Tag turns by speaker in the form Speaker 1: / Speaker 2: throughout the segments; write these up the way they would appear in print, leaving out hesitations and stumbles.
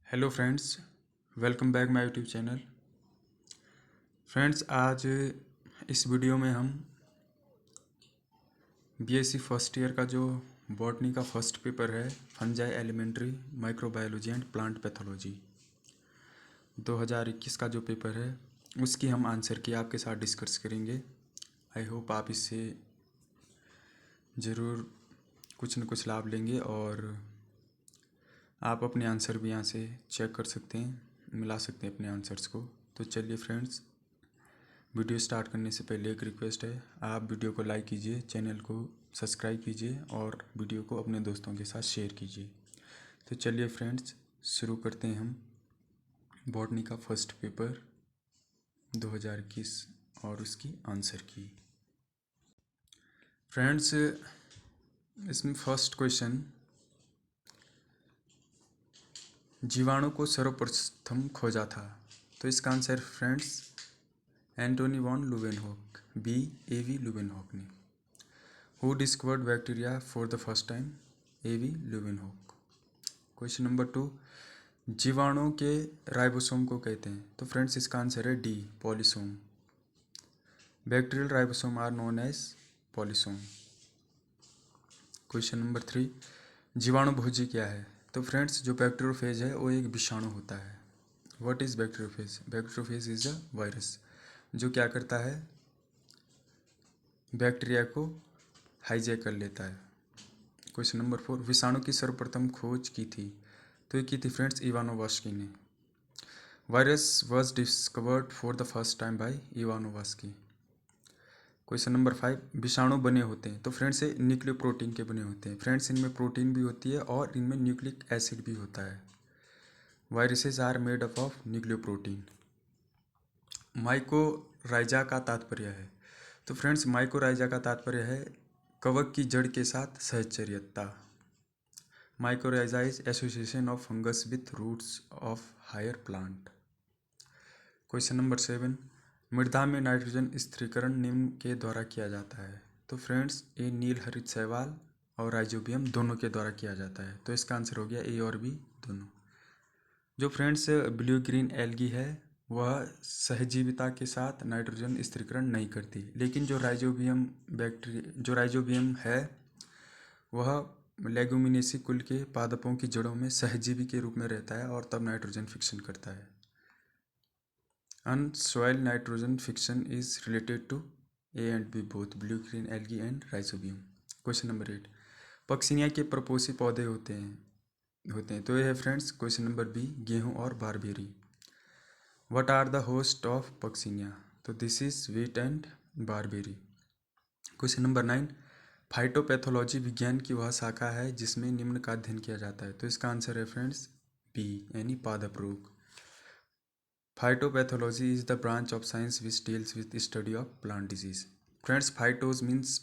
Speaker 1: Hello friends, welcome back my YouTube channel. Friends, आज इस video में हम बीएससी फर्स्ट ईयर का जो बॉटनी का फर्स्ट पेपर है, fungi elementary microbiology and plant pathology 2021 का जो पेपर है, उसकी हम आंसर की आपके साथ डिस्कस करेंगे। आई होप आप इससे ज़रूर कुछ न कुछ लाभ लेंगे और आप अपने आंसर भी यहाँ से चेक कर सकते हैं, मिला सकते हैं अपने आंसर्स को। तो चलिए फ्रेंड्स, वीडियो स्टार्ट करने से पहले एक रिक्वेस्ट है, आप वीडियो को लाइक कीजिए, चैनल को सब्सक्राइब कीजिए और वीडियो को अपने दोस्तों के साथ शेयर कीजिए। तो चलिए फ्रेंड्स, शुरू करते हैं हम बॉटनी का फर्स्ट पेपर 2021 और उसकी आंसर की। फ्रेंड्स, इसमें फर्स्ट क्वेश्चन, जीवाणु को सर्वप्रथम खोजा था। तो इसका answer friends Antonie van Leeuwenhoek, B A V Leeuwenhoek ने। Who discovered bacteria for the first time, A V Leeuwenhoek. Question number 2, जीवाणु के राइबोसोम को कहते हैं। तो फ्रेंड्स इसका आंसर है D polysome. Bacterial ribosome are known as polysome. Question number 3, जीवाणु भोजी क्या है। तो फ्रेंड्स जो बैक्टीरियोफेज है वो एक विषाणु होता है। What is bacteriophage? Bacteriophage is a virus जो क्या करता है, बैक्टीरिया को हाईजैक कर लेता है। क्वेश्चन नंबर 4, विषाणु की सर्वप्रथम खोज की थी। तो ये की थी फ्रेंड्स इवानोवास्की ने। Virus was discovered for the first time by Ivanovsky. Question number 5, विषाणु बने होते हैं। तो फ्रेंड्स ये न्यूक्लियोप्रोटीन के बने होते हैं। फ्रेंड्स इनमें प्रोटीन भी होती है और इनमें न्यूक्लिक एसिड भी होता है। Viruses are made up of nucleoprotein. Mycorrhiza का तात्पर्य है। तो फ्रेंड्स माइकोराइजा का तात्पर्य है कवक की जड़ के साथ सहचर्यता। Mycorrhiza is association of fungus with roots of higher plant. Question number 7, मृदा में नाइट्रोजन स्थिरीकरण निम्न के द्वारा किया जाता है। तो फ्रेंड्स ये नील हरित शैवाल और राइजोबियम दोनों के द्वारा किया जाता है। तो इसका आंसर हो गया ए और बी दोनों। जो फ्रेंड्स ब्लू ग्रीन एल्गी है वह सहजीविता के साथ नाइट्रोजन स्थिरीकरण नहीं करती, लेकिन जो राइजोबियम है वह लेगुमिनेसी कुल के पादपों की जड़ों में सहजीवी के रूप में रहता है और तब नाइट्रोजन फिक्शन करता है। In soil nitrogen fixation is related to A and B both blue green algae and rhizobium. Question number 8, Puccinia के प्रपोसी पौधे होते हैं। तो ये है फ्रेंड्स क्वेश्चन नंबर बी गेहूं और barberry. What are the host of Puccinia. तो this is wheat and barberry. Question number 9, phytopathology विज्ञान की वह शाखा है जिसमें निम्न का अध्ययन किया जाता है। तो इसका आंसर है फ्रेंड्स बी यानी पादप रोग। Phytopathology is the branch of science which deals with study of plant disease. Friends phytos means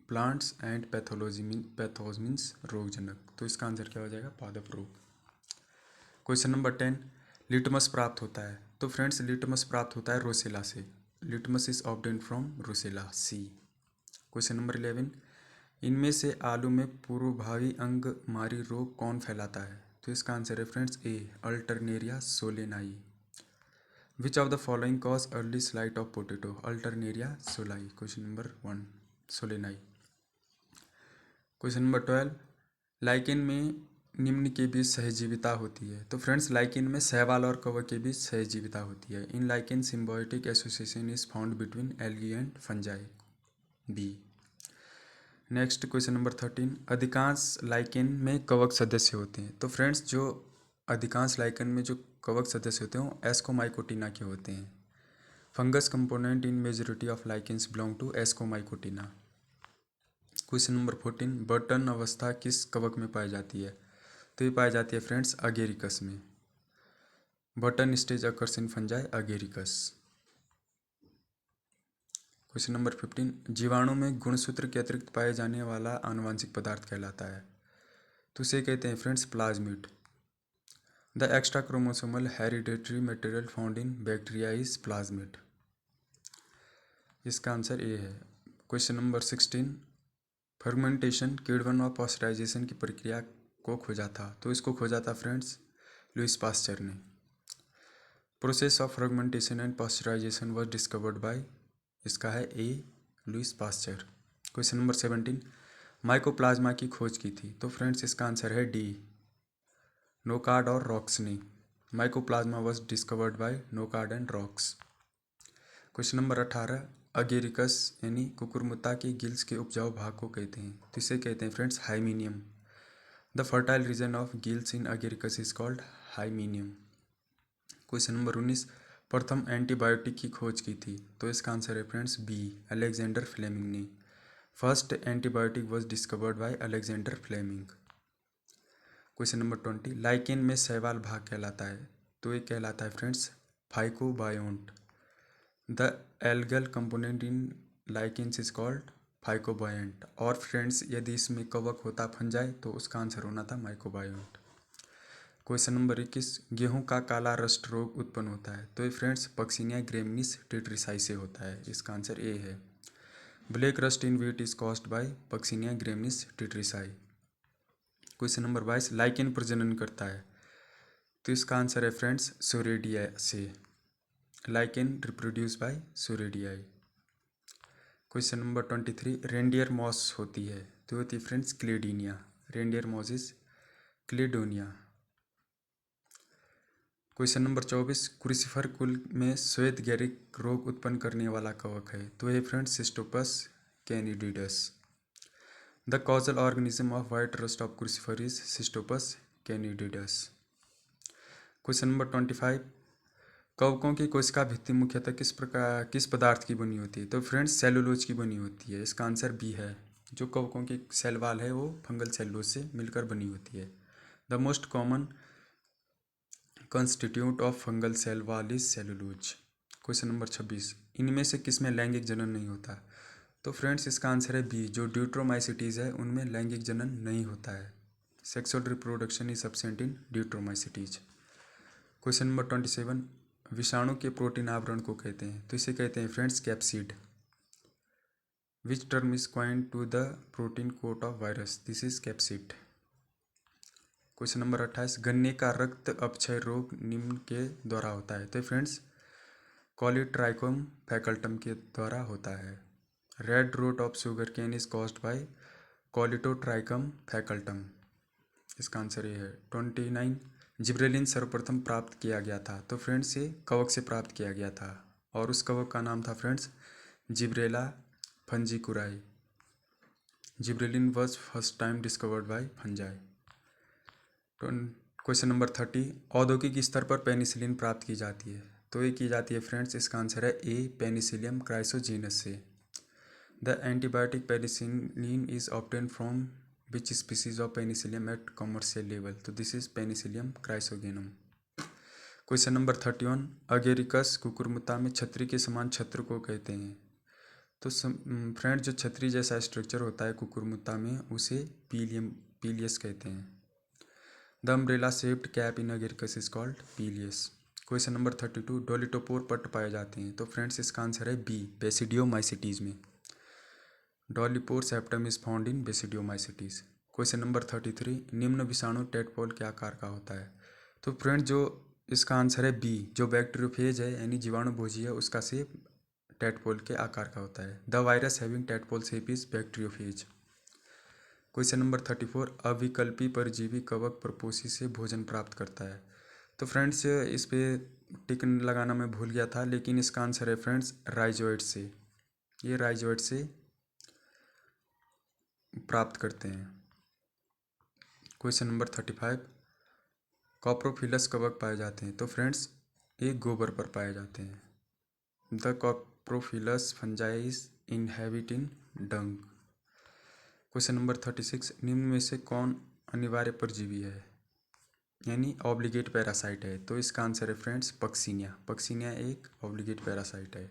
Speaker 1: plants and pathos means रोगजनक। तो इसका आंसर क्या हो जाएगा, पादप रोग। क्वेश्चन नंबर 10, लिटमस प्राप्त होता है। तो फ्रेंड्स लिटमस प्राप्त होता है रोसेला से। Litmus is obtained from Roccella C. Question number 11, इनमें से आलू में पूर्वभावी अंगमारी रोग कौन फैलाता है। तो इसका आंसर है friends A Alternaria solani. Which of the following cause early blight of potato. Alternaria solani. Question number 1 solani. Question number 12, lichen में निम्न के बीच सहजीविता होती है। तो फ्रेंड्स लाइकेन में शैवाल और कवक के बीच सहजीविता होती है। In lichen symbiotic association is found between algae and fungi, B. Next question number 13, अधिकांश लाइकेन में कवक सदस्य होते हैं। तो फ्रेंड्स जो अधिकांश लाइकेन में जो कवक सदस्य होते हैं वो एस्कोमाइकोटिना के होते हैं। Fungus component in majority of lichens belong to Ascomycotina. Question number 14, button अवस्था किस कवक में पाई जाती है। तो ये पाई जाती है फ्रेंड्स अगेरिकस में। Button stage occurs in fungi Agaricus. Question number 15, जीवाणु में गुणसूत्र के अतिरिक्त पाए जाने वाला आनुवांशिक पदार्थ कहलाता है। तो उसे कहते हैं friends plasmid. The extra chromosomal hereditary material found in bacteria is plasmid. इसका आंसर ए है। क्वेश्चन नंबर 16, फर्मेंटेशन किण्वन और पास्चराइजेशन की प्रक्रिया को खोजा था। तो इसको खोजा था फ्रेंड्स लुइस पास्चर ने। Process of fragmentation and pasteurization was discovered by, इसका है A, Louis Pasteur. Question number 17, mycoplasma की खोज की थी, तो फ्रेंड्स इसका आंसर है डी, नोकार्ड और रॉक्स ने। Mycoplasma was discovered by Nocard and Roux. Question number 18, Agaricus यानी कुकुरमुत्ता के गिल्स के उपजाऊ भाग को कहते हैं, तो इसे कहते हैं friends hymenium. The fertile region of gills in Agaricus is called hymenium. Question number 19, प्रथम एंटीबायोटिक की खोज की थी, तो इसका आंसर है फ्रेंड्स बी, अलेक्जेंडर फ्लेमिंग ने। First antibiotic was discovered by Alexander Fleming. Question number 20, lichen में शैवाल भाग कहलाता है, तो ये कहलाता है friends phycobiont. The algal component in lichens is called phycobiont. और फ्रेंड्स यदि इसमें कवक होता फंजाई तो उसका आंसर होना था माइकोबायोन्ट। क्वेश्चन नंबर 21, गेहूं का काला रस्ट रोग उत्पन्न होता है, तो ये फ्रेंड्स पक्सिनिया ग्रेमिनिस टेट्रिसाई से होता है, इसका आंसर ए है। Black rust in wheat is caused by Puccinia graminis tritici. Question number 22, lichen प्रजनन करता है, तो इसका आंसर है फ्रेंड्स सोरेडिया से। Lichen reproduce by soredia. Question number 23, reindeer moss होती है, तो होती है friends Cladonia. Reindeer moss is Cladonia. Question number 24, crucifer कुल में श्वेत गैरिक रोग उत्पन्न करने वाला कवक है, तो ये friends Cystopus candidus. The causal organism of white rust of crucifer is Cystopus candidus. Question number 25, कवकों की कोशिका भित्ति मुख्यतः किस पदार्थ की बनी होती है, तो फ्रेंड्स सेलुलोज की बनी होती है, इसका आंसर बी है। जो कवकों की सेल वाल है वो फंगल सेलुलोज से मिलकर बनी होती है। The most common constitute of fungal cell wall is cellulose. Question number 26, इनमें से किसमें लैंगिक जनन नहीं होता, तो फ्रेंड्स इसका आंसर है बी, जो ड्यूट्रोमाइसिटीज है उनमें लैंगिक जनन नहीं होता है। Sexual reproduction is absent in Deuteromycetes. Question number 27, विषाणु के प्रोटीन आवरण को कहते हैं, तो इसे कहते हैं friends capsid. Which term is coined to the protein coat of virus, this is capsid. Question number 28, गन्ने का रक्त अपक्षय रोग निम्न के द्वारा होता है, तो फ्रेंड्स कॉलीट्राइकोम फैकल्टम के द्वारा होता है। Red rot of sugarcane is caused by Colletotrichum falcatum, इसका आंसर ये है। 29, जिब्रेलिन सर्वप्रथम प्राप्त किया गया था, तो फ्रेंड्स ये कवक से प्राप्त किया गया था और उस कवक का नाम था friends Gibberella fujikuroi. Gibberellin was first time discovered by fungi. Question number 30, औद्योगिक स्तर पर पेनिसिलिन प्राप्त की जाती है, तो ये की जाती है फ्रेंड्स, इसका आंसर है ए, पेनिसिलियम क्राइसोजीनस से। The antibiotic penicillin is obtain from which species of Penicillium at commercial level, तो this is Penicillium chrysogenum. Question number 31, Agaricus कुकुरमुत्ता में छतरी के समान छत्र को कहते हैं, तो फ्रेंड जो छतरी जैसा स्ट्रक्चर होता है कुकुरमुत्ता में उसे पीलियस कहते हैं। The umbrella shaped cap in Agaricus is called pileus. Question number 32, dolipore पट्ट पाए जाते हैं, तो फ्रेंड्स इसका आंसर है बी, बेसिडियोमाइसिटीज में। डॉलीपोर septum is found in basidiomycetes. Question number 33, निम्न विषाणु टेडपोल के आकार का होता है, तो फ्रेंड जो इसका आंसर है बी, जो बैक्टीरियोफेज है यानी जीवाणुभोजी है उसका शेप टेडपोल के आकार का होता है। The virus having tadpole shape is bacteriophage. Question number 34, अविकल्पी परजीवी कवक प्रपोसी से भोजन प्राप्त करता है, तो फ्रेंड्स इस पे टिक लगाना मैं भूल गया था, लेकिन इसका आंसर है फ्रेंड्स राइजोइड से। ये राइजोइड से प्राप्त करते हैं। क्वेश्चन नंबर 35, कॉप्रोफिलस कवक पाए जाते हैं, तो फ्रेंड्स ये गोबर पर पाए जाते हैं। The coprophilous fungi is inhabit in dung. Question number 36, निम्न में से कौन अनिवार्य परजीवी है यानी ऑब्लिगेट पैरासाइट है, तो इसका आंसर है फ्रेंड्स पक्सिनिया। पक्सिनिया एक ऑब्लिगेट पैरासाइट है।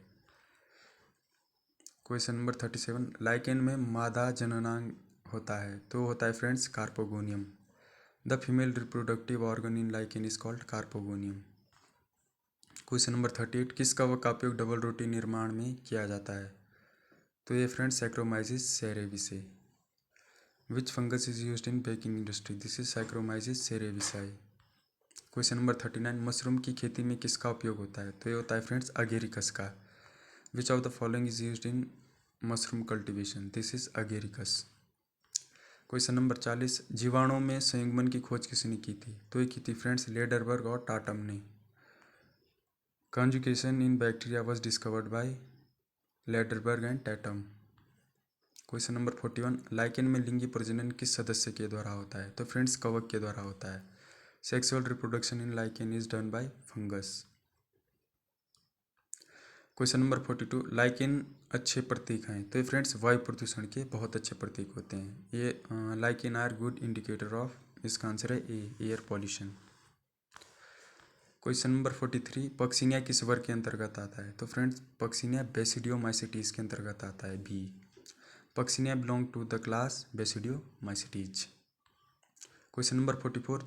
Speaker 1: क्वेश्चन नंबर 37, लाइकेन में मादा जननांग होता है, तो होता है friends carpogonium. The female reproductive organ in lichen is called carpogonium. Question number 38, किस कवक का उपयोग डबल रोटी निर्माण में किया जाता है, तो ये friends Saccharomyces cerevisiae. Which fungus is used in baking industry, this is Saccharomyces cerevisiae. Question number 39, mushroom की खेती में किसका उपयोग होता है? तो ये होता है फ्रेंड्स अगेरिकस का। विच of the following is used in mushroom cultivation? This is Agaricus. Question number 40, जीवाणुओं में संयुग्मन की खोज किसने की थी? तो ये की थी फ्रेंड्स लेडरबर्ग और टाटम ने। Conjugation in bacteria was discovered bye Lederberg and टाटम। Question number 41, lichen में लिंगी प्रजनन किस सदस्य के द्वारा होता है? तो फ्रेंड्स कवक के द्वारा होता है। Sexual reproduction in lichen is done by fungus. Question number 42, lichen अच्छे प्रतीक हैं? तो ये फ्रेंड्स वायु प्रदूषण के बहुत अच्छे प्रतीक होते हैं। ये lichen are good indicator of, इसका आंसर है A, air pollution. Question number 43, Puccinia किस वर्ग के अंतर्गत आता है? तो फ्रेंड्स पक्सिनिया बेसिडियोमाइसिटीज के अंतर्गत आता है, B. Puccinia belong to the class Basidiomycetes. Question number 44,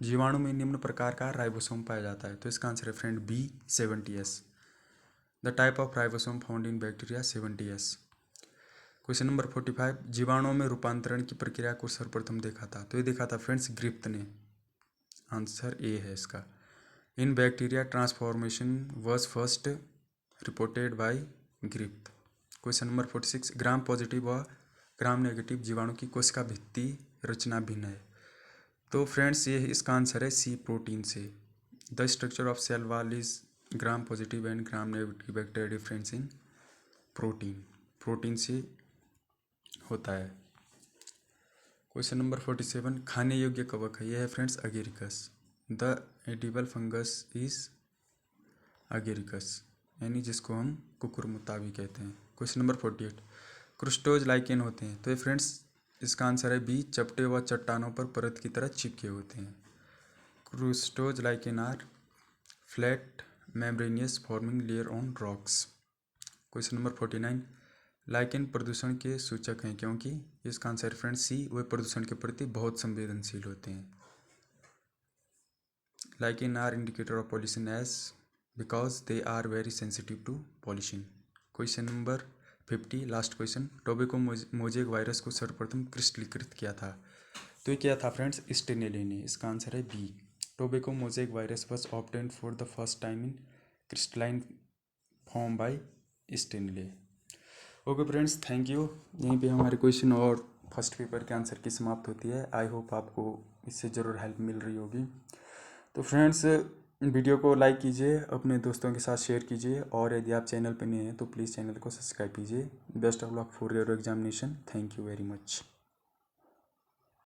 Speaker 1: जीवाणु में निम्न प्रकार का राइबोसोम पाया जाता है? तो इसका आंसर है friend B, 70S। The type of ribosome found in bacteria, 70S। Question number 45, जीवाणुओं में रूपांतरण की प्रक्रिया को सर्वप्रथम देखा था? तो ये देखा था फ्रेंड्स ग्रिफ्त ने, आंसर ए है इसका। In bacteria transformation was first reported by Griffith. Question number 46, gram positive व ग्राम नेगेटिव जीवाणु की कोशिका भित्ति रचना भिन्न है? तो फ्रेंड्स ये इसका आंसर है सी, प्रोटीन से। The structure of cell wall is gram positive and gram negative bacteria difference in protein, protein से होता है। क्वेश्चन नंबर 47, खाने योग्य कवक है? यह है friends Agaricus. The edible fungus is Agaricus, यानी जिसको हम कुकुरमुत्ता भी कहते हैं। क्वेश्चन नंबर 48, क्रुस्टोज लाइकेन होते हैं? तो ये फ्रेंड्स इसका आंसर है बी, चपटे व चट्टानों पर परत की तरह चिपके होते हैं। Crustose lichen are flat membranous forming layer on rocks. Question number 49, lichen प्रदूषण के सूचक हैं क्योंकि? इसका आंसर फ्रेंड्स सी, वे प्रदूषण के प्रति बहुत संवेदनशील होते हैं। Lichen are indicator of pollution as because they are very sensitive to pollution. Question number 50, last question, tobacco mosaic virus को सर्वप्रथम क्रिस्टलीकृत किया था? तो ये क्या था फ्रेंड्स स्टेनेले ने, इसका आंसर है B. Tobacco mosaic virus was obtained for the first time in crystalline form by Stanley. Okay friends, thank you. यहीं पे हमारे क्वेश्चन और फर्स्ट पेपर के आंसर की समाप्त होती है। आई होप आपको इससे ज़रूर हेल्प मिल रही होगी। तो फ्रेंड्स वीडियो को लाइक कीजिए, अपने दोस्तों के साथ शेयर कीजिए, और यदि आप चैनल पर नए हैं तो प्लीज़ चैनल को सब्सक्राइब कीजिए। Best of luck for your examination. Thank you very much.